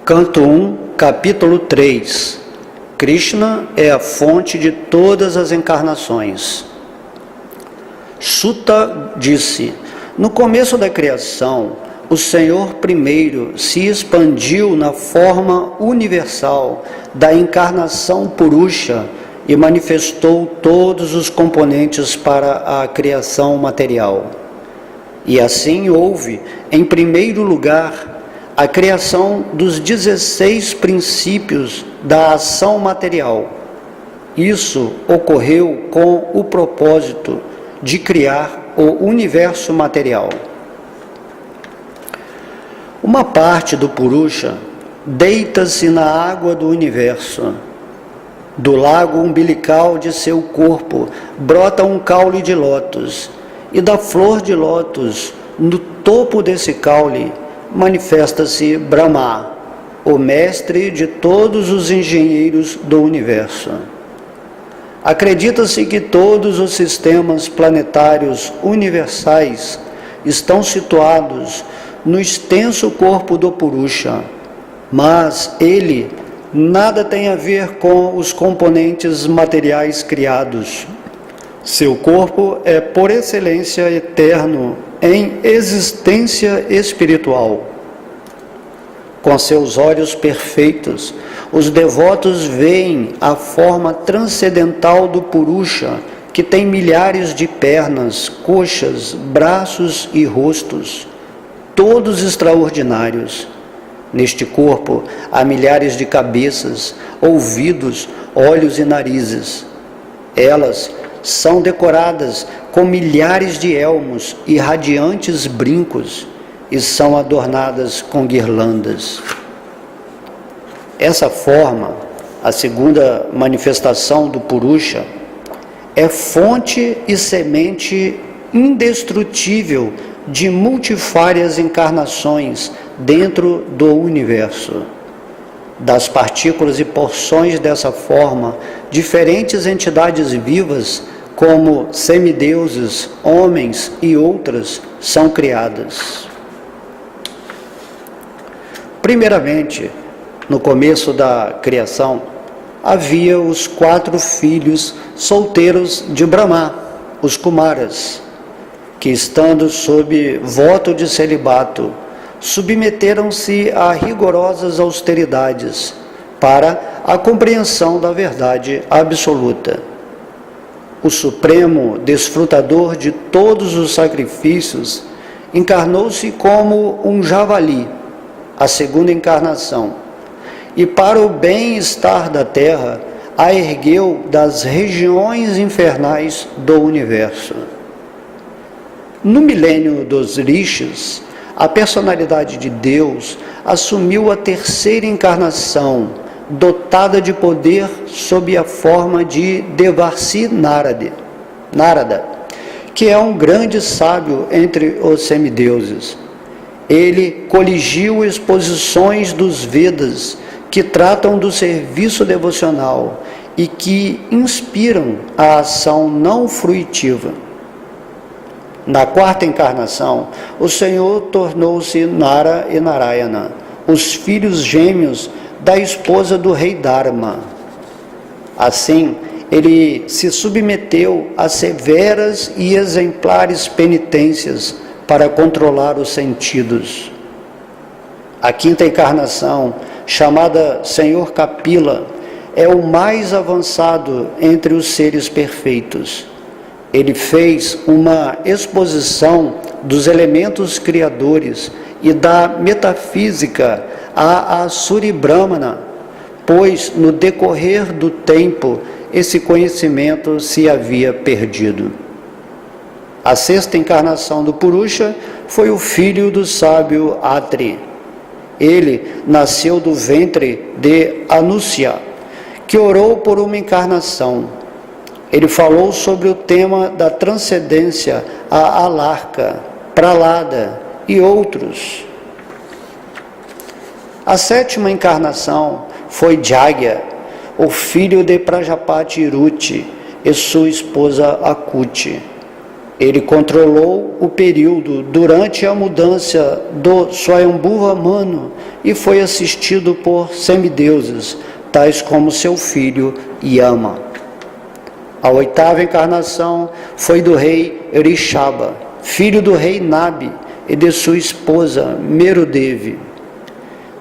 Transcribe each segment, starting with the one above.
Canto 1, capítulo 3. Krishna é a fonte de todas as encarnações. Suta disse: no começo da criação, o Senhor primeiro se expandiu na forma universal da encarnação Purusha e manifestou todos os componentes para a criação material. E assim houve, em primeiro lugar, a criação dos 16 princípios da ação material. Isso ocorreu com o propósito de criar o universo material. Uma parte do Purusha deita-se na água do universo. Do lago umbilical de seu corpo brota um caule de lótus, e da flor de lótus, no topo desse caule, manifesta-se Brahma, o mestre de todos os engenheiros do universo. Acredita-se que todos os sistemas planetários universais estão situados no extenso corpo do Purusha, mas ele nada tem a ver com os componentes materiais criados. Seu corpo é, por excelência, eterno em existência espiritual. Com seus olhos perfeitos, os devotos veem a forma transcendental do Purusha, que tem milhares de pernas, coxas, braços e rostos, todos extraordinários. Neste corpo há milhares de cabeças, ouvidos, olhos e narizes. Elas são decoradas com milhares de elmos e radiantes brincos e são adornadas com guirlandas. Essa forma, a segunda manifestação do Purusha, é fonte e semente indestrutível de multifárias encarnações dentro do universo. Das partículas e porções dessa forma, diferentes entidades vivas, como semideuses, homens e outras, são criadas. Primeiramente, no começo da criação, havia os 4 filhos solteiros de Brahma, os Kumaras, que, estando sob voto de celibato, submeteram-se a rigorosas austeridades para a compreensão da verdade absoluta. O supremo desfrutador de todos os sacrifícios encarnou-se como um javali, a segunda encarnação, e para o bem-estar da terra a ergueu das regiões infernais do universo. No milênio dos Rishis, a personalidade de Deus assumiu a terceira encarnação, dotada de poder sob a forma de Devarsi Narada, que é um grande sábio entre os semideuses. Ele coligiu exposições dos Vedas que tratam do serviço devocional e que inspiram a ação não fruitiva. Na quarta encarnação, o Senhor tornou-se Nara e Narayana, os filhos gêmeos da esposa do rei Dharma. Assim, ele se submeteu a severas e exemplares penitências para controlar os sentidos. A quinta encarnação, chamada Senhor Kapila, é o mais avançado entre os seres perfeitos. Ele fez uma exposição dos elementos criadores e da metafísica a Suri Brahmana, pois no decorrer do tempo esse conhecimento se havia perdido. A sexta encarnação do Purusha foi o filho do sábio Atri. Ele nasceu do ventre de Anusya, que orou por uma encarnação. Ele falou sobre o tema da transcendência a Alarka, Pralada e outros. A sétima encarnação foi Jagya, o filho de Prajapati Ruti e sua esposa Akuti. Ele controlou o período durante a mudança do Swayambhuva Manu e foi assistido por semideuses, tais como seu filho Yama. A 8ª encarnação foi do rei Rishabha, filho do rei Nabi e de sua esposa Merudevi.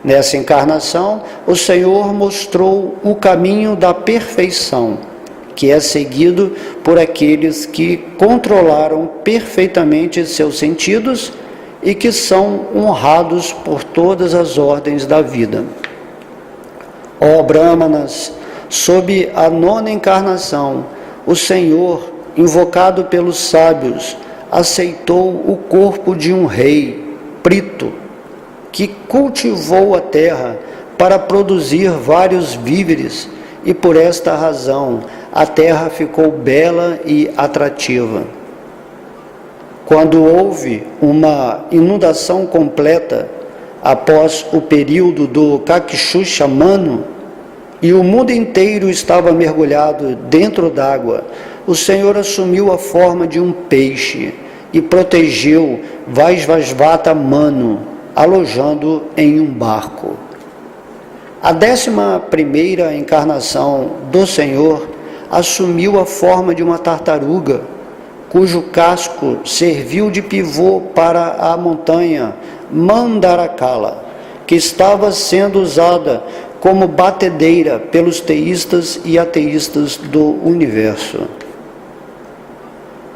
Nessa encarnação, o Senhor mostrou o caminho da perfeição, que é seguido por aqueles que controlaram perfeitamente seus sentidos e que são honrados por todas as ordens da vida. Ó Brahmanas, sob a 9ª encarnação, o Senhor, invocado pelos sábios, aceitou o corpo de um rei, Prito, que cultivou a terra para produzir vários víveres, e por esta razão a terra ficou bela e atrativa. Quando houve uma inundação completa, após o período do Kakshusha Manu, e o mundo inteiro estava mergulhado dentro d'água, o Senhor assumiu a forma de um peixe e protegeu Vaisvasvata Manu, alojando em um barco. A 11ª encarnação do Senhor assumiu a forma de uma tartaruga, cujo casco serviu de pivô para a montanha Mandarakala, que estava sendo usada como batedeira pelos teístas e ateístas do universo.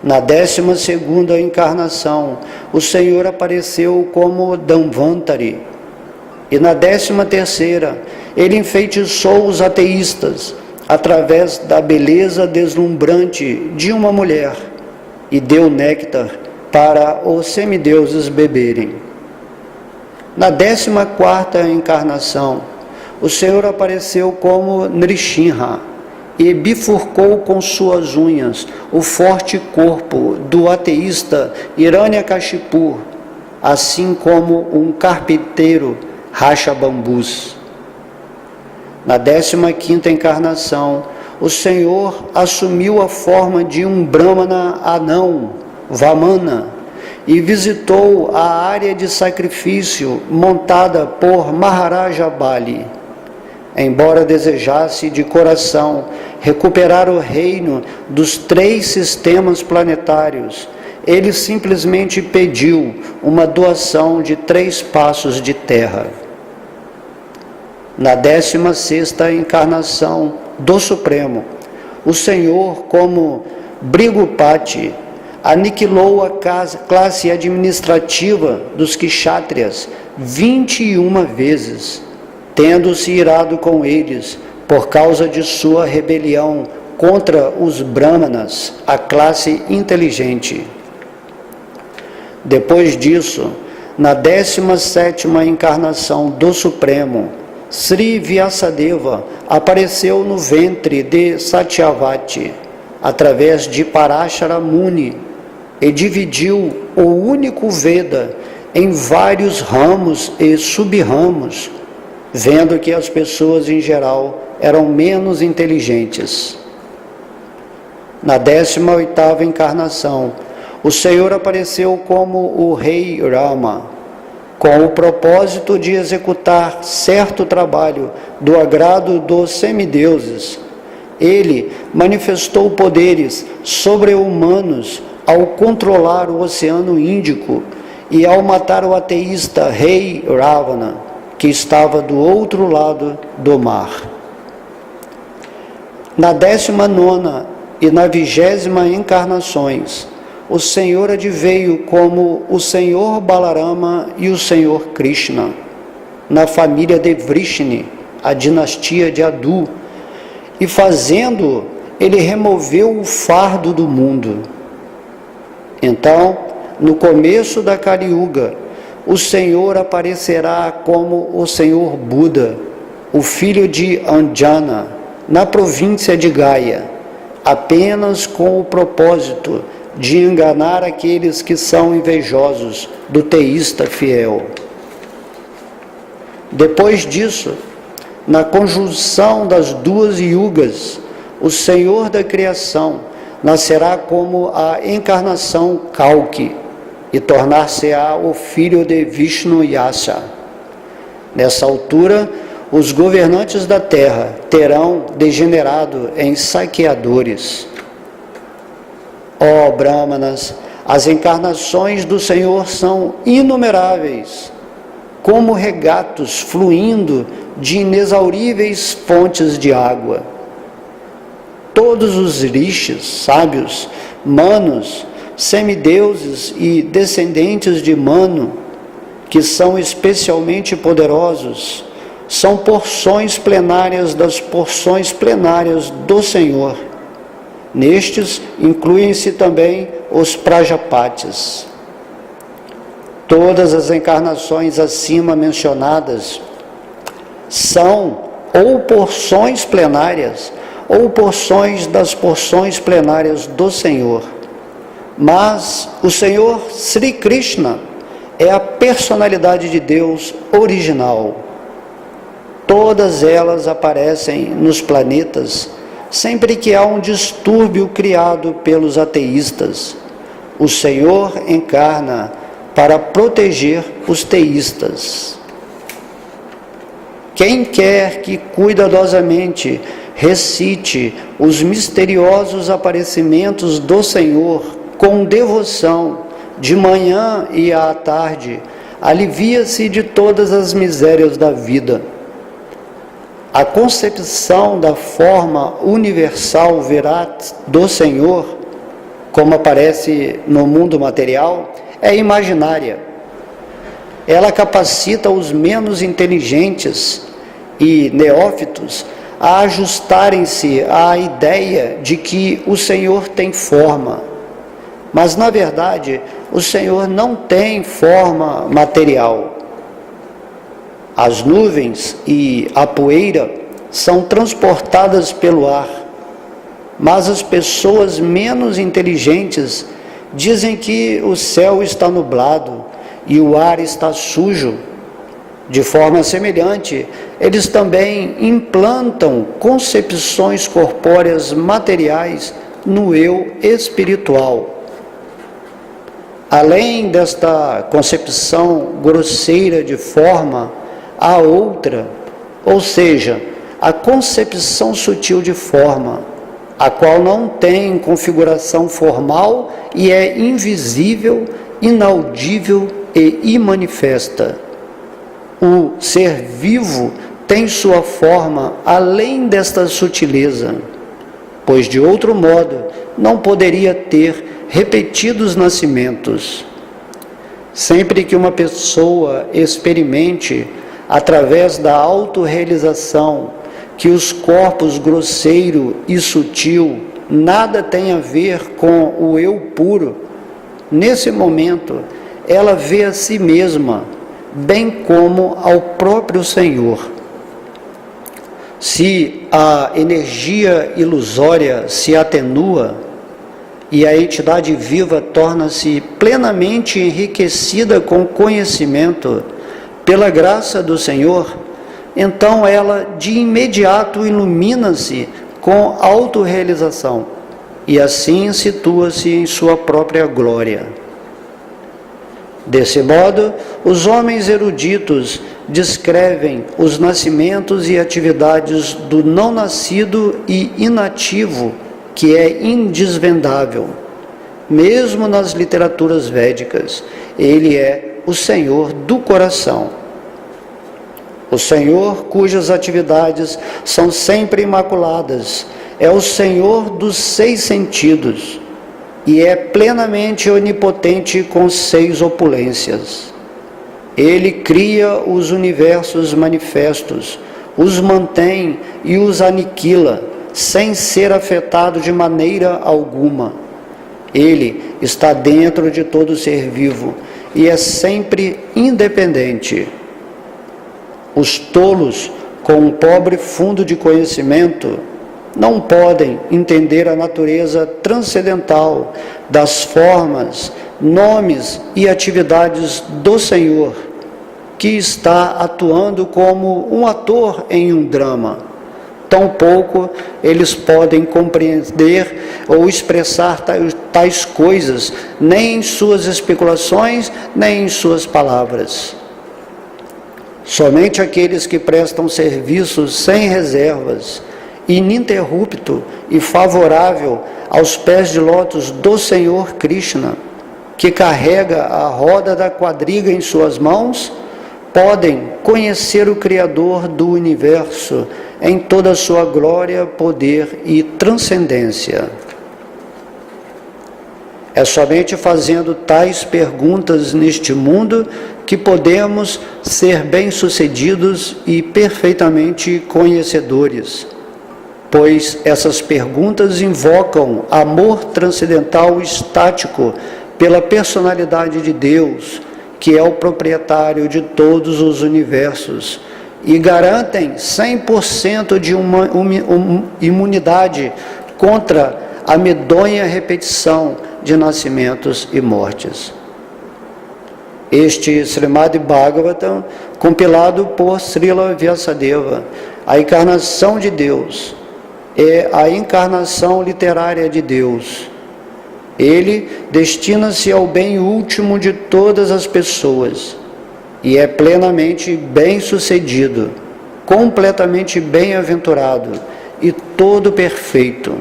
Na 12ª encarnação, o Senhor apareceu como Dhanvantari, e na 13ª, ele enfeitiçou os ateístas através da beleza deslumbrante de uma mulher e deu néctar para os semideuses beberem. Na 14ª encarnação, o Senhor apareceu como Nrsimha e bifurcou com suas unhas o forte corpo do ateísta Hiranyakashipu, assim como um carpinteiro racha bambus. Na 15ª encarnação, o Senhor assumiu a forma de um Brahmana anão, Vamana, e visitou a área de sacrifício montada por Maharaja Bali. Embora desejasse de coração recuperar o reino dos 3 sistemas planetários, ele simplesmente pediu uma doação de 3 passos de terra. Na 16ª encarnação do Supremo, o Senhor, como Brigupati, aniquilou a classe administrativa dos Kshatriyas 21 vezes, tendo-se irado com eles por causa de sua rebelião contra os Brahmanas, a classe inteligente. Depois disso, na 17ª encarnação do Supremo, Sri Vyasadeva apareceu no ventre de Satyavati, através de Parashara Muni, e dividiu o único Veda em vários ramos e sub-ramos, vendo que as pessoas em geral eram menos inteligentes. Na 18ª encarnação, o Senhor apareceu como o rei Rama, com o propósito de executar certo trabalho do agrado dos semideuses. Ele manifestou poderes sobre-humanos ao controlar o Oceano Índico e ao matar o ateísta rei Ravana, que estava do outro lado do mar. Na 19ª e na 20ª encarnações, o Senhor adveio como o Senhor Balarama e o Senhor Krishna, na família de Vrishni, a dinastia de Adu, e fazendo, ele removeu o fardo do mundo. Então, no começo da Kali Yuga, o Senhor aparecerá como o Senhor Buda, o filho de Anjana, na província de Gaya, apenas com o propósito de enganar aqueles que são invejosos do teísta fiel. Depois disso, na conjunção das 2 yugas, o Senhor da criação nascerá como a encarnação Kalki e tornar-se-á o filho de Vishnu Yasha. Nessa altura, os governantes da terra terão degenerado em saqueadores. Ó Brahmanas, as encarnações do Senhor são inumeráveis, como regatos fluindo de inexauríveis fontes de água. Todos os rishis, sábios, manos, semideuses e descendentes de Manu, que são especialmente poderosos, são porções plenárias das porções plenárias do Senhor. Nestes incluem-se também os Prajapatis. Todas as encarnações acima mencionadas são ou porções plenárias ou porções das porções plenárias do Senhor. Mas o Senhor Sri Krishna é a personalidade de Deus original. Todas elas aparecem nos planetas sempre que há um distúrbio criado pelos ateístas. O Senhor encarna para proteger os teístas. Quem quer que cuidadosamente recite os misteriosos aparecimentos do Senhor com devoção, de manhã e à tarde, alivia-se de todas as misérias da vida. A concepção da forma universal Virat do Senhor, como aparece no mundo material, é imaginária. Ela capacita os menos inteligentes e neófitos a ajustarem-se à ideia de que o Senhor tem forma. Mas, na verdade, o Senhor não tem forma material. As nuvens e a poeira são transportadas pelo ar, mas as pessoas menos inteligentes dizem que o céu está nublado e o ar está sujo. De forma semelhante, eles também implantam concepções corpóreas materiais no eu espiritual. Além desta concepção grosseira de forma, há outra, ou seja, a concepção sutil de forma, a qual não tem configuração formal e é invisível, inaudível e imanifesta. O ser vivo tem sua forma além desta sutileza, pois de outro modo não poderia ter repetidos nascimentos. Sempre que uma pessoa experimente, através da autorrealização, que os corpos grosseiro e sutil nada têm a ver com o eu puro, nesse momento ela vê a si mesma, bem como ao próprio Senhor. Se a energia ilusória se atenua e a entidade viva torna-se plenamente enriquecida com conhecimento pela graça do Senhor, então ela de imediato ilumina-se com autorrealização e assim situa-se em sua própria glória. Desse modo, os homens eruditos descrevem os nascimentos e atividades do não nascido e inativo, que é indesvendável. Mesmo nas literaturas védicas, ele é o Senhor do coração. O Senhor cujas atividades são sempre imaculadas, é o Senhor dos 6 sentidos e é plenamente onipotente com 6 opulências. Ele cria os universos manifestos, os mantém e os aniquila, sem ser afetado de maneira alguma. Ele está dentro de todo ser vivo e é sempre independente. Os tolos, com um pobre fundo de conhecimento, não podem entender a natureza transcendental das formas, nomes e atividades do Senhor, que está atuando como um ator em um drama, tampouco eles podem compreender ou expressar tais coisas, nem em suas especulações, nem em suas palavras. Somente aqueles que prestam serviços sem reservas, ininterrupto e favorável aos pés de lótus do Senhor Krishna, que carrega a roda da quadriga em suas mãos, podem conhecer o Criador do universo em toda a sua glória, poder e transcendência. É somente fazendo tais perguntas neste mundo que podemos ser bem-sucedidos e perfeitamente conhecedores, pois essas perguntas invocam amor transcendental estático pela personalidade de Deus, que é o proprietário de todos os universos, e garantem 100% de imunidade contra a medonha repetição de nascimentos e mortes. Este Srimad Bhagavatam, compilado por Srila Vyasadeva, a encarnação de Deus, é a encarnação literária de Deus. Ele destina-se ao bem último de todas as pessoas e é plenamente bem-sucedido, completamente bem-aventurado e todo perfeito.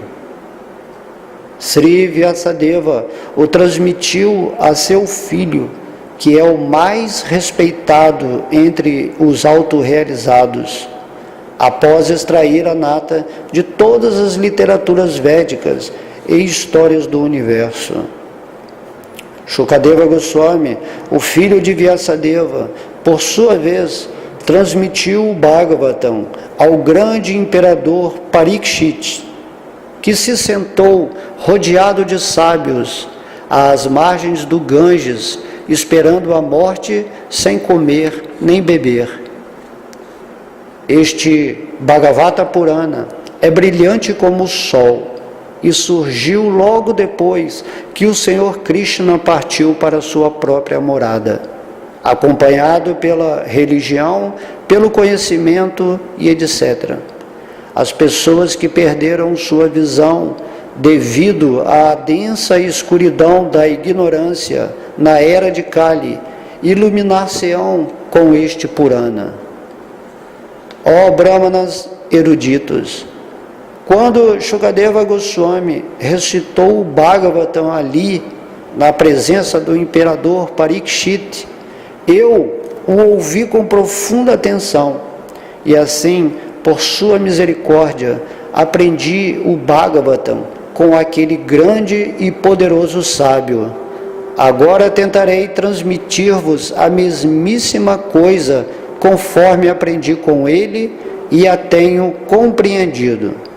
Sri Vyasadeva o transmitiu a seu filho, que é o mais respeitado entre os autorrealizados, após extrair a nata de todas as literaturas védicas e histórias do universo. Shukadeva Goswami, o filho de Vyasadeva, por sua vez, transmitiu o Bhagavatam ao grande imperador Parikshit, que se sentou rodeado de sábios às margens do Ganges, esperando a morte sem comer nem beber. Este Bhagavata Purana é brilhante como o sol e surgiu logo depois que o Senhor Krishna partiu para sua própria morada, acompanhado pela religião, pelo conhecimento e etc. As pessoas que perderam sua visão devido à densa escuridão da ignorância na era de Kali, iluminar-se-ão com este Purana. Ó Brahmanas eruditos, quando Shukadeva Goswami recitou o Bhagavatam ali, na presença do imperador Parikshit, eu o ouvi com profunda atenção, e assim, por sua misericórdia, aprendi o Bhagavatam com aquele grande e poderoso sábio. Agora tentarei transmitir-vos a mesmíssima coisa, conforme aprendi com ele e a tenho compreendido.